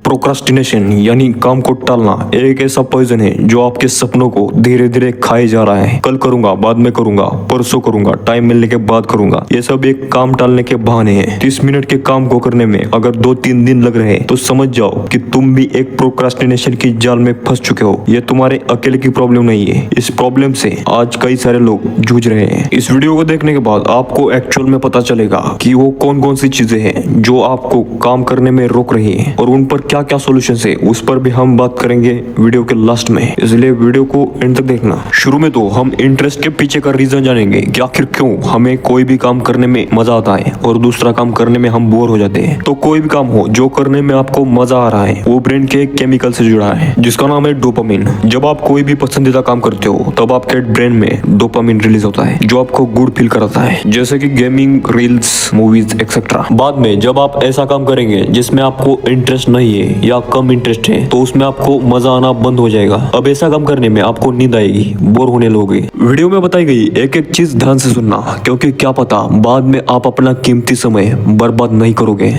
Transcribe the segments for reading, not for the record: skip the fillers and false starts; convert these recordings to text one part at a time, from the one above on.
Procrastination यानी काम को टालना एक ऐसा पॉइजन है जो आपके सपनों को धीरे धीरे खाए जा रहा है। कल करूंगा, बाद में करूंगा, परसों करूंगा, टाइम मिलने के बाद करूंगा, ये सब एक काम टालने के बहाने हैं। 30 मिनट के काम को करने में अगर 2-3 दिन लग रहे हैं तो समझ जाओ कि तुम भी एक प्रोक्रास्टिनेशन की जाल में फंस चुके हो। ये तुम्हारे अकेले की प्रॉब्लम नहीं है, इस प्रॉब्लम से आज कई सारे लोग जूझ रहे हैं। इस वीडियो को देखने के बाद आपको एक्चुअल में पता चलेगा कि वो कौन कौन सी चीजें हैं जो आपको काम करने में रोक रही है और उन पर क्या क्या सॉल्यूशन है, उस पर भी हम बात करेंगे वीडियो के लास्ट में, इसलिए वीडियो को एंड तक देखना। शुरू में तो हम इंटरेस्ट के पीछे का रीजन जानेंगे कि आखिर क्यों हमें कोई भी काम करने में मजा आता है और दूसरा काम करने में हम बोर हो जाते हैं। तो कोई भी काम हो जो करने में आपको मजा आ रहा है वो ब्रेन के एक केमिकल से जुड़ा है जिसका नाम है डोपामिन। जब आप कोई भी पसंदीदा काम करते हो तब आपके ब्रेन में डोपामिन रिलीज होता है जो आपको गुड फील कराता है, जैसे कि गेमिंग, रील्स, मूवीज एक्सेट्रा। बाद में जब आप ऐसा काम करेंगे जिसमें आपको इंटरेस्ट नहीं है या कम इंटरेस्ट है तो उसमें आपको मजा आना बंद हो जाएगा। अब ऐसा काम करने में आपको नींद आएगी, बोर होने लगोगे। वीडियो में बताई गई एक एक चीज ध्यान से सुनना, क्योंकि क्या पता बाद में आप अपना कीमती समय बर्बाद नहीं करोगे।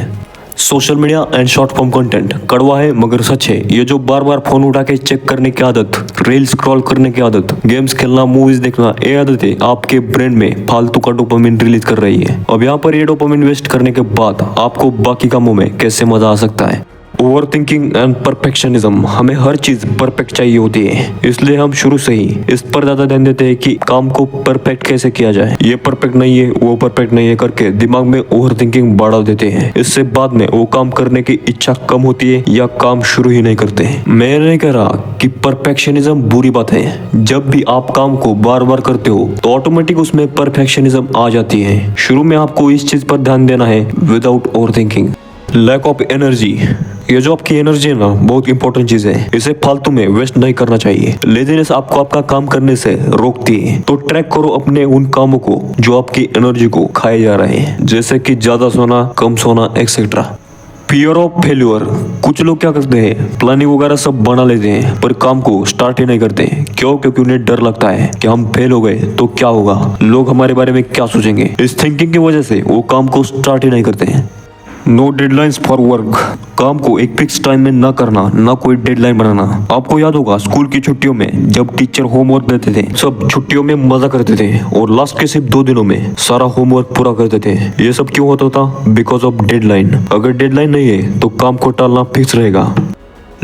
Social media and short form content कड़वा है मगर सच है। ये जो बार बार फोन उठा के चेक करने की आदत, रील स्क्रॉल करने की आदत, गेम्स खेलना, मूवीज देखना, ये आदतें आपके ब्रेन में फालतू का डोपामिन रिलीज कर रही है। अब यहाँ पर ये डोपामिन वेस्ट करने के बाद आपको बाकी कामों में कैसे मजा आ सकता है। ओवर थिंकिंग एंड परफेक्शनिज्म, हमें हर चीज परफेक्ट चाहिए होती है, इसलिए हम शुरू से ही इस पर ज्यादा ध्यान देते हैं कि काम को परफेक्ट कैसे किया जाए। ये परफेक्ट नहीं है, वो परफेक्ट नहीं है करके दिमाग में ओवर थिंकिंग बढ़ा देते हैं। इससे बाद में वो काम करने की इच्छा कम होती है या काम शुरू ही नहीं करते हैं। मैं नहीं कह रहा कि परफेक्शनिज्म बुरी बात है। जब भी आप काम को बार बार करते हो तो ऑटोमेटिक उसमें परफेक्शनिज्म आ जाती है। शुरू में आपको इस चीज पर ध्यान देना है without over thinking. Lack of energy, ये जो आपकी एनर्जी है ना, बहुत इंपॉर्टेंट चीज है, इसे फालतू में वेस्ट नहीं करना चाहिए। लेजीनेस आपको आपका काम करने से रोकती है, तो ट्रैक करो अपने उन कामों को जो आपकी एनर्जी को खाए जा रहे हैं, जैसे कि ज्यादा सोना, कम सोना एक्सेट्रा। फियर ऑफ फेल्यूर, कुछ लोग क्या करते हैं, प्लानिंग वगैरह सब बना लेते हैं पर काम को स्टार्ट ही नहीं करते। क्यों? क्योंकि उन्हें डर लगता है कि हम फेल हो गए तो क्या होगा, लोग हमारे बारे में क्या सोचेंगे। इस थिंकिंग की वजह से वो काम को स्टार्ट ही नहीं करते हैं। नो डेडलाइंस फॉर वर्क, काम को एक फिक्स टाइम में ना करना, ना कोई डेडलाइन बनाना। आपको याद होगा स्कूल की छुट्टियों में जब टीचर होमवर्क देते थे, सब छुट्टियों में मजा करते थे और लास्ट के सिर्फ 2 दिनों में सारा होमवर्क पूरा करते थे। ये सब क्यों होता था? Because of deadline. अगर डेडलाइन नहीं है तो काम को टालना फिक्स रहेगा।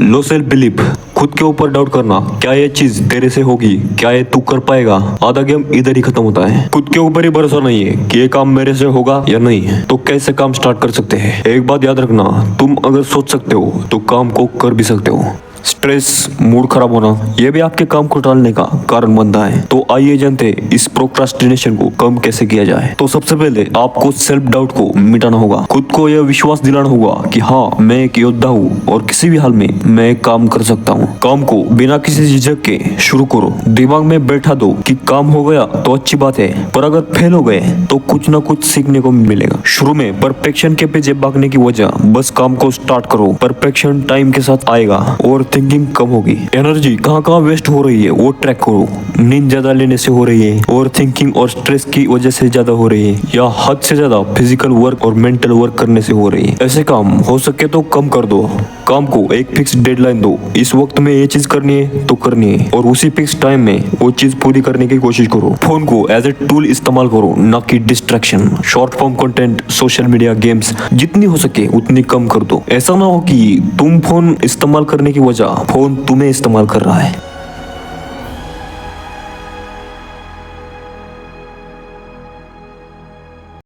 लो सेल्फ बिलीफ, खुद के ऊपर डाउट करना, क्या ये चीज तेरे से होगी, क्या ये तू कर पाएगा। आधा गेम इधर ही खत्म होता है। खुद के ऊपर ही भरोसा नहीं है कि ये काम मेरे से होगा या नहीं, तो कैसे काम स्टार्ट कर सकते हैं। एक बात याद रखना, तुम अगर सोच सकते हो तो काम को कर भी सकते हो। स्ट्रेस, मूड खराब होना, यह भी आपके काम को टालने का कारण बनता है। तो आइए जानते हैं इस प्रोक्रास्टिनेशन को कम कैसे किया जाए। तो सबसे पहले आपको सेल्फ डाउट को मिटाना होगा। खुद को यह विश्वास दिलाना होगा कि हाँ, मैं एक योद्धा हूँ और किसी भी हाल में मैं काम कर सकता हूँ। काम को बिना किसी झिझक के शुरू करो। दिमाग में बैठा दो कि काम हो गया तो अच्छी बात है, पर अगर फेल हो गए तो कुछ ना कुछ सीखने को मिलेगा। शुरू में परफेक्शन के पीछे भागने की वजह, बस काम को स्टार्ट करो। परफेक्शन टाइम के साथ आएगा और थिंकिंग कम होगी। एनर्जी कहाँ कहाँ वेस्ट हो रही है वो ट्रैक करो। नींद ज्यादा लेने से हो रही है, ओवर थिंकिंग और स्ट्रेस की वजह से ज्यादा हो रही है, या हद से ज्यादा फिजिकल वर्क और मेंटल वर्क करने से हो रही है। ऐसे काम हो सके तो कम कर दो। काम को एक फिक्स डेडलाइन दो, इस वक्त में ये चीज करनी है तो करनी है और उसी फिक्स टाइम में वो चीज पूरी करने की कोशिश करो। फोन को एज ए टूल इस्तेमाल करो, ना कि distraction. Short form content, social media, games जितनी हो सके उतनी कम कर दो। ऐसा ना हो कि तुम फोन इस्तेमाल करने की वजह फोन तुम्हें इस्तेमाल कर रहा है।